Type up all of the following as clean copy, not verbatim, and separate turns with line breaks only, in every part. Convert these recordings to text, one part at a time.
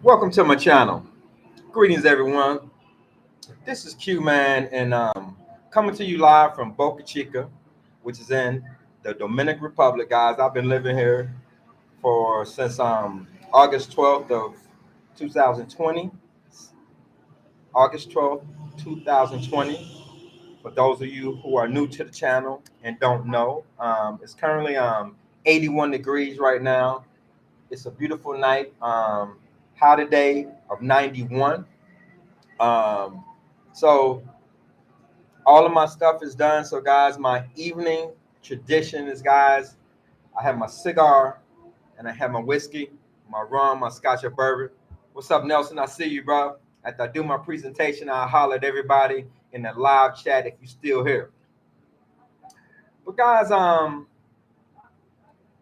Welcome to my channel. Greetings, everyone. This is Q Man, and coming to you live from Boca Chica, which is in the Dominican Republic, guys. I've been living here for since August 12th of 2020. August 12th, 2020. For those of you who are new to the channel and don't know, it's currently 81 degrees right now. It's a beautiful night. High today of 91. Um, so all of my stuff is done. So guys, my evening tradition is, guys, I have my cigar and I have my whiskey, my rum, my scotch or bourbon. What's up, Nelson? I see you, bro. After I do my presentation, I'll holler at everybody in the live chat if you're still here. But guys,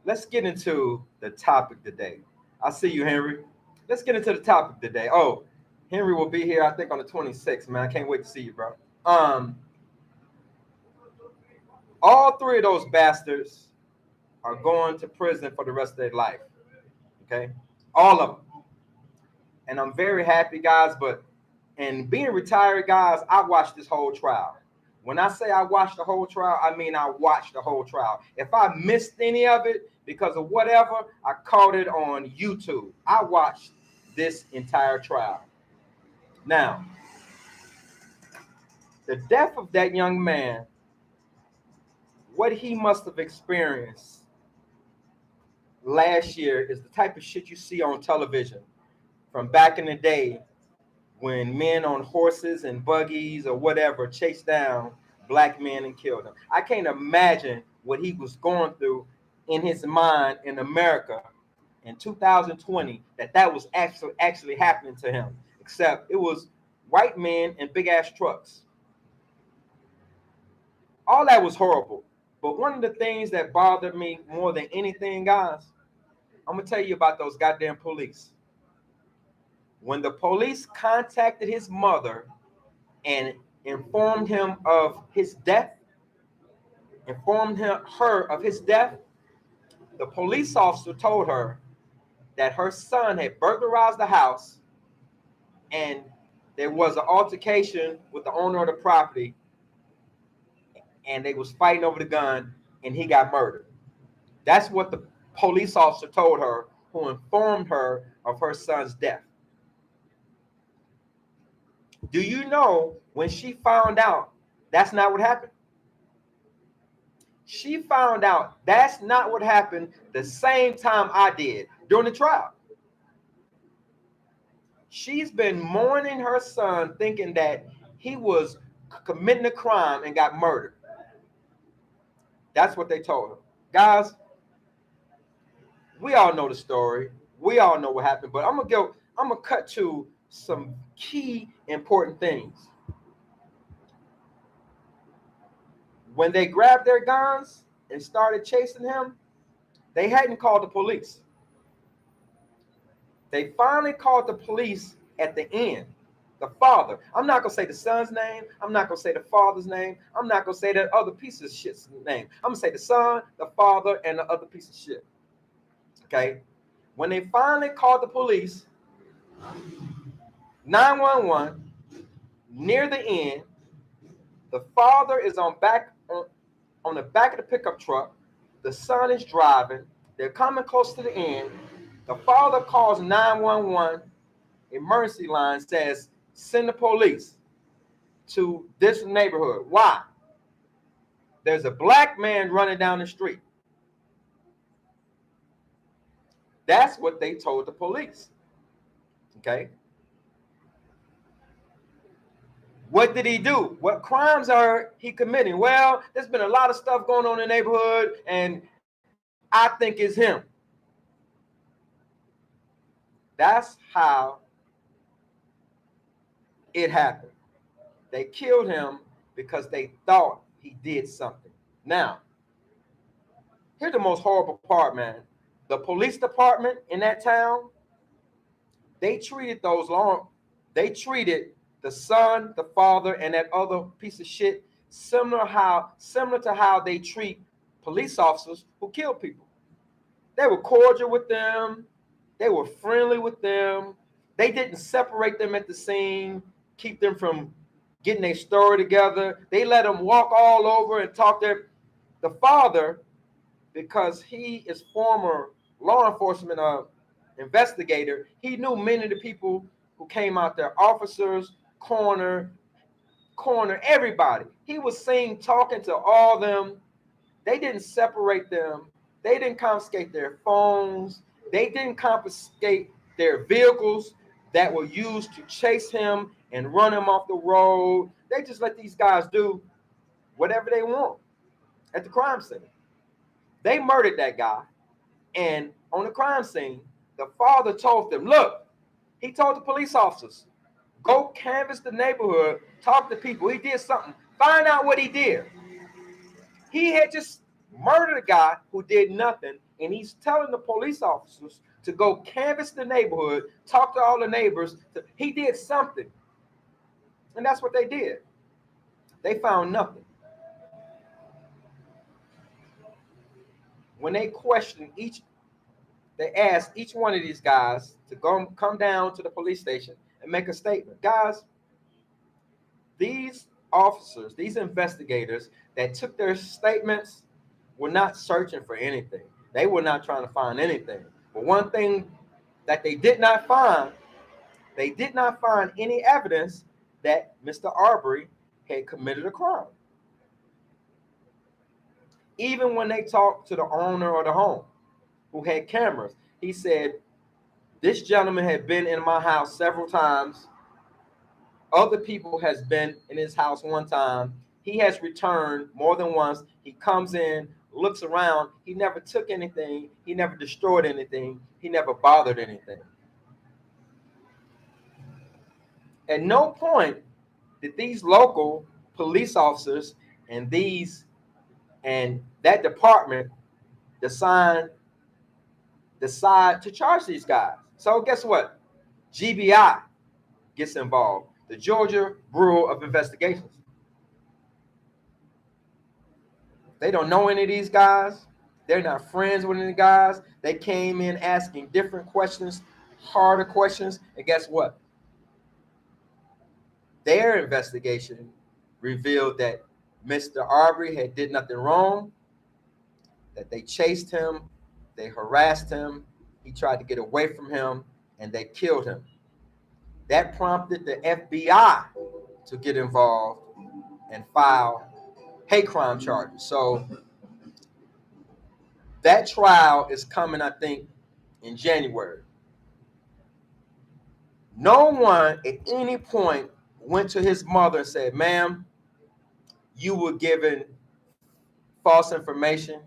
let's get into the topic today. I see you, Henry. Let's get into the topic today. Oh, Henry will be here, I think, on the 26th, man. I can't wait to see you, bro. All three of those bastards are going to prison for the rest of their life. Okay, all of them. And I'm very happy, guys. But and being retired, guys, I watched this whole trial. When I say I watched the whole trial, I mean I watched the whole trial. If I missed any of it because of whatever, I caught it on YouTube. I watched this entire trial. Now, the death of that young man, what he must have experienced last year is the type of shit you see on television from back in the day when men on horses and buggies or whatever chased down black men and killed them. I can't imagine what he was going through in his mind in America in 2020 that was actually happening to him, except it was white men in big ass trucks. All that was horrible. But one of the things that bothered me more than anything, guys, I'm gonna tell you about those goddamn police. When the police contacted his mother and informed him of his death, her of his death, the police officer told her that her son had burglarized the house and there was an altercation with the owner of the property and they was fighting over the gun and he got murdered. That's what the police officer told her, who informed her of her son's death. Do you know when she found out that's not what happened? She found out that's not what happened the same time I did during the trial. She's been mourning her son, thinking that he was committing a crime and got murdered. That's what they told her. Guys, we all know the story. We all know what happened, but I'm gonna cut to some key important things. When they grabbed their guns and started chasing him, they hadn't called the police. They finally called the police at the end. The father. I'm not gonna say the son's name. I'm not gonna say the father's name. I'm not gonna say that other piece of shit's name. I'm gonna say the son, the father, and the other piece of shit. Okay. When they finally called the police, 911, near the end, the father is on the back of the pickup truck. The son is driving. They're coming close to the end. The father calls 911 emergency line, says, send the police to this neighborhood. Why? There's a black man running down the street. That's what they told the police. Okay. What did he do? What crimes are he committing? Well, there's been a lot of stuff going on in the neighborhood, and I think it's him. That's how it happened. They killed him because they thought he did something. Now, here's the most horrible part, man. The police department in that town, they treated the son, the father, and that other piece of shit similar to how they treat police officers who kill people. They were cordial with them. They were friendly with them. They didn't separate them at the scene, keep them from getting their story together. They let them walk all over and talk their. The father, because he is former law enforcement investigator, he knew many of the people who came out there, officers, coroner, everybody. He was seen talking to all them. They didn't separate them. They didn't confiscate their phones. They didn't confiscate their vehicles that were used to chase him and run him off the road. They just let these guys do whatever they want at the crime scene. They murdered that guy. And on the crime scene, the father told them, look, he told the police officers, go canvass the neighborhood, talk to people. He did something. Find out what he did. He had just murdered a guy who did nothing, and he's telling the police officers to go canvass the neighborhood, talk to all the neighbors. He did something. And that's what they did. They found nothing. When they questioned they asked each one of these guys to come down to the police station and make a statement. Guys, these officers, these investigators that took their statements were not searching for anything. They were not trying to find anything. But one thing that they did not find any evidence that Mr. Abery had committed a crime. Even when they talked to the owner of the home who had cameras, he said, this gentleman had been in my house several times. Other people has been in his house one time. He has returned more than once. He comes in, looks around. He never took anything. He never destroyed anything. He never bothered anything. At no point did these local police officers and that department decide to charge these guys. So guess what? GBI gets involved, the Georgia Bureau of Investigations. They don't know any of these guys. They're not friends with any guys. They came in asking different questions, harder questions, and guess what? Their investigation revealed that Mr. Abery had did nothing wrong, that they chased him, they harassed him, he tried to get away from him, and they killed him. That prompted the FBI to get involved and file hate crime charges. So that trial is coming, I think, in January. No one at any point went to his mother and said, ma'am, you were given false information.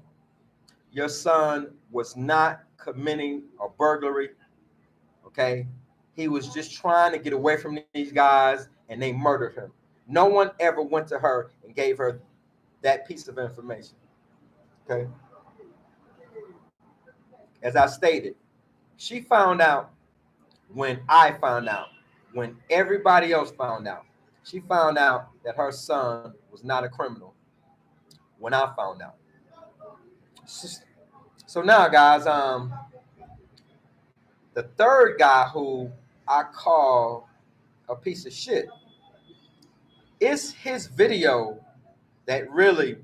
Your son was not committing a burglary, okay? He was just trying to get away from these guys, and they murdered him. No one ever went to her and gave her that piece of information, okay? As I stated, she found out when I found out, when everybody else found out. She found out that her son was not a criminal when I found out. So now, guys, the third guy who I call a piece of shit, it's his video that really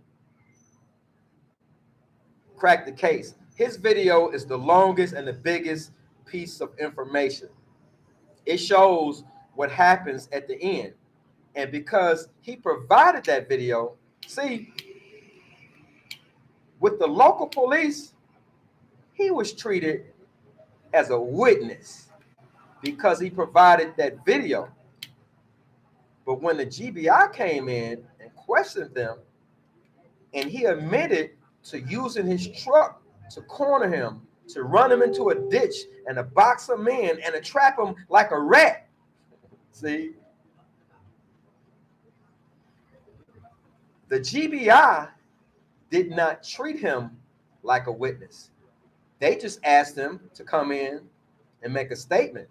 cracked the case. His video is the longest and the biggest piece of information. It shows what happens at the end. And because he provided that video, see, with the local police, he was treated as a witness because he provided that video. But when the GBI came in and questioned them, and he admitted to using his truck to corner him, to run him into a ditch and to box him in and to trap him like a rat. See? The GBI did not treat him like a witness. They just asked him to come in and make a statement,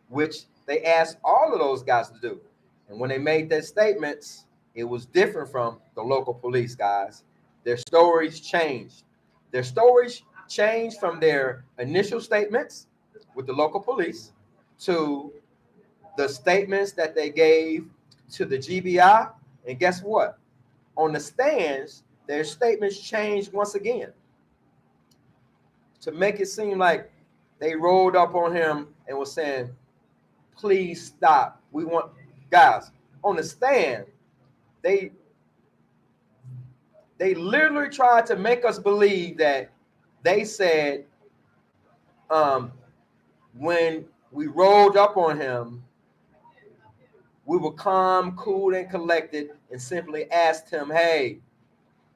which they asked all of those guys to do. And when they made their statements, it was different from the local police guys. Their stories changed. Their stories changed from their initial statements with the local police to the statements that they gave to the GBI. And guess what? On the stands, their statements changed once again to make it seem like they rolled up on him and was saying, please stop. We want, guys, on the stand, they literally tried to make us believe that they said when we rolled up on him, we were calm, cool, and collected and simply asked him, hey,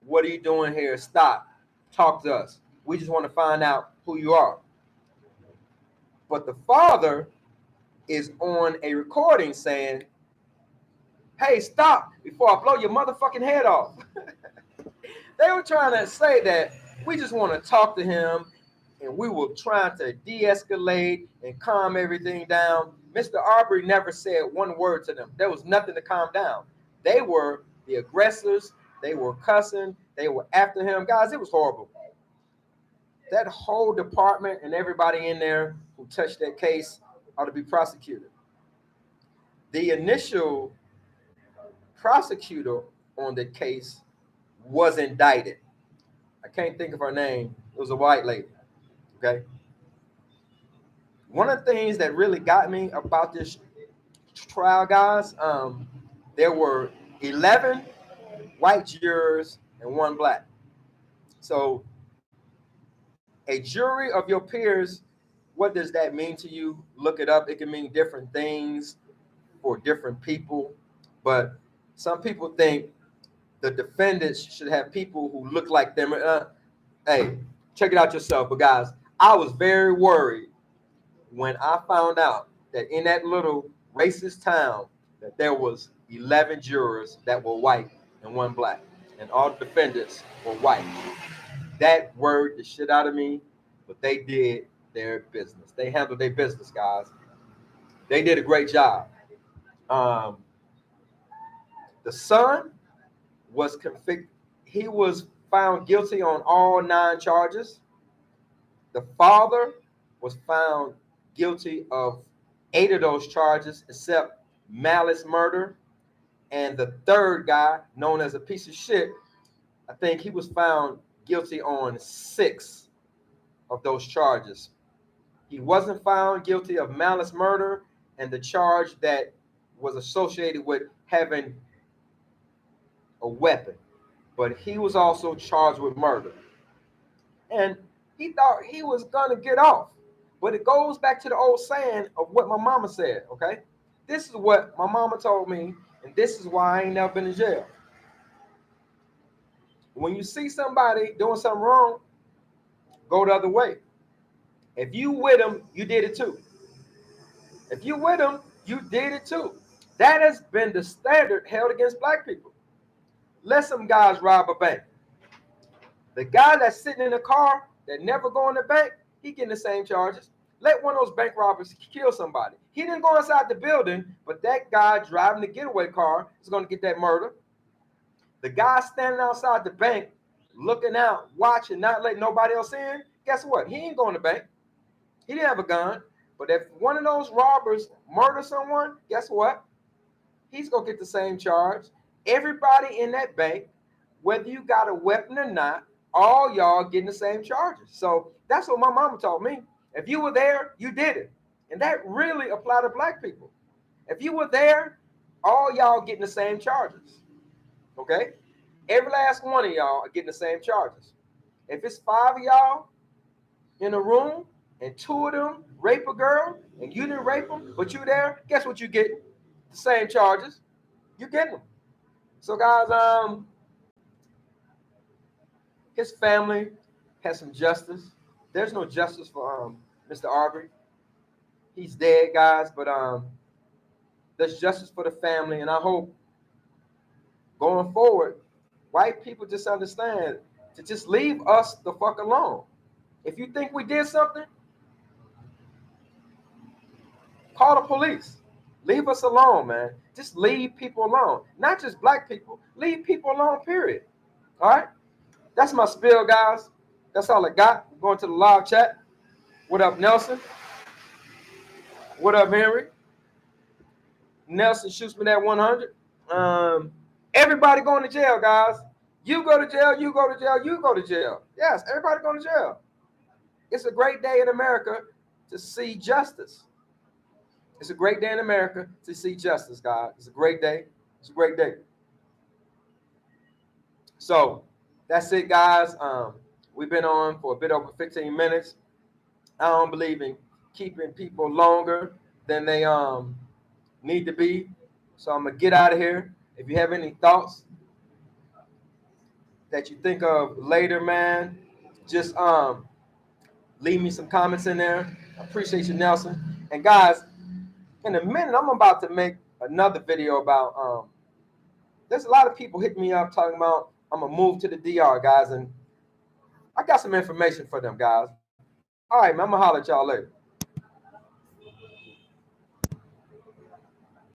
what are you doing here? Stop. Talk to us. We just want to find out who you are. But the father is on a recording saying, hey, stop before I blow your motherfucking head off. They were trying to say that we just want to talk to him and we were trying to de-escalate and calm everything down. Mr. Abery never said one word to them. There was nothing to calm down. They were the aggressors. They were cussing. They were after him. Guys, it was horrible. That whole department and everybody in there who touched that case ought to be prosecuted. The initial prosecutor on the case was indicted. I can't think of her name. It was a white lady. Okay. One of the things that really got me about this trial, guys, there were 11 white jurors and 1 black. So a jury of your peers, what does that mean to you? Look it up. It can mean different things for different people. But some people think the defendants should have people who look like them. Hey, check it out yourself. But guys, I was very worried when I found out that in that little racist town that there was 11 jurors that were white and 1 black, and all the defendants were white. That worried the shit out of me, but they did their business. They handled their business, guys. They did a great job. The son was convicted. He was found guilty on all 9 charges. The father was found guilty of 8 of those charges, except malice murder. And the third guy, known as a piece of shit, I think he was found guilty on 6 of those charges. He wasn't found guilty of malice murder and the charge that was associated with having a weapon, but he was also charged with murder. And he thought he was gonna get off. But it goes back to the old saying of what my mama said, okay? This is what my mama told me, and this is why I ain't never been in jail. When you see somebody doing something wrong, go the other way. If you with them, you did it too. If you with them, you did it too. That has been the standard held against black people. Let some guys rob a bank. The guy that's sitting in the car that never go in the bank, he getting the same charges. Let one of those bank robbers kill somebody. He didn't go inside the building, but that guy driving the getaway car is going to get that murder. The guy standing outside the bank, looking out, watching, not letting nobody else in, guess what? He ain't going to the bank. He didn't have a gun. But if one of those robbers murder someone, guess what? He's going to get the same charge. Everybody in that bank, whether you got a weapon or not, all y'all getting the same charges. So that's what my mama taught me. If you were there, you did it. And that really applied to black people. If you were there, all y'all getting the same charges. Okay? Every last one of y'all are getting the same charges. If it's 5 of y'all in a room and 2 of them rape a girl and you didn't rape them, but you there, guess what you get? The same charges. You get them. So guys, his family has some justice. There's no justice for Mr. Abery. He's dead, guys, but there's justice for the family, and I hope going forward, white people just understand to just leave us the fuck alone. If you think we did something, call the police. Leave us alone, man. Just leave people alone. Not just black people. Leave people alone, period. All right? That's my spiel, guys. That's all I got. I'm going to the live chat. What up, Nelson? What up, Henry? Nelson shoots me that 100. Everybody going to jail, guys. You go to jail, you go to jail, you go to jail. Yes, everybody going to jail. It's a great day in America to see justice. It's a great day in America to see justice, guys. It's a great day. It's a great day. So that's it, guys. We've been on for a bit over 15 minutes. I don't believe in keeping people longer than they need to be. So I'm gonna get out of here. If you have any thoughts that you think of later, man, just leave me some comments in there. I appreciate you, Nelson. And guys, in a minute, I'm about to make another video about there's a lot of people hitting me up talking about I'm gonna move to the DR, guys, and I got some information for them, guys. All right, man, I'm gonna holler at y'all later.